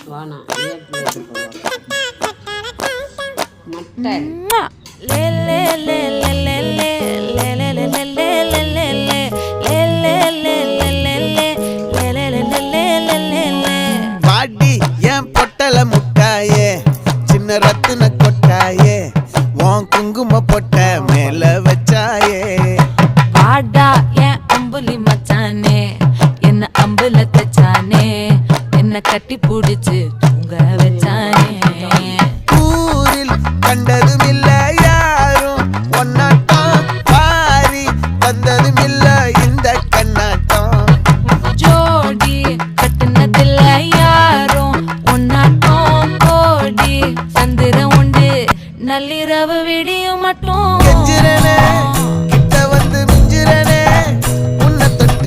வானா மட்டன் பாடி என் பொட்டல முட்டாயே சின்ன ரத்தின கொட்டாயே உன் குங்கும பொட்ட மேல வச்சாயே வாடா என் அம்புலி மச்சானே என்ன அம்புல தச்சானே என்ன கட்டி பிடிச்சு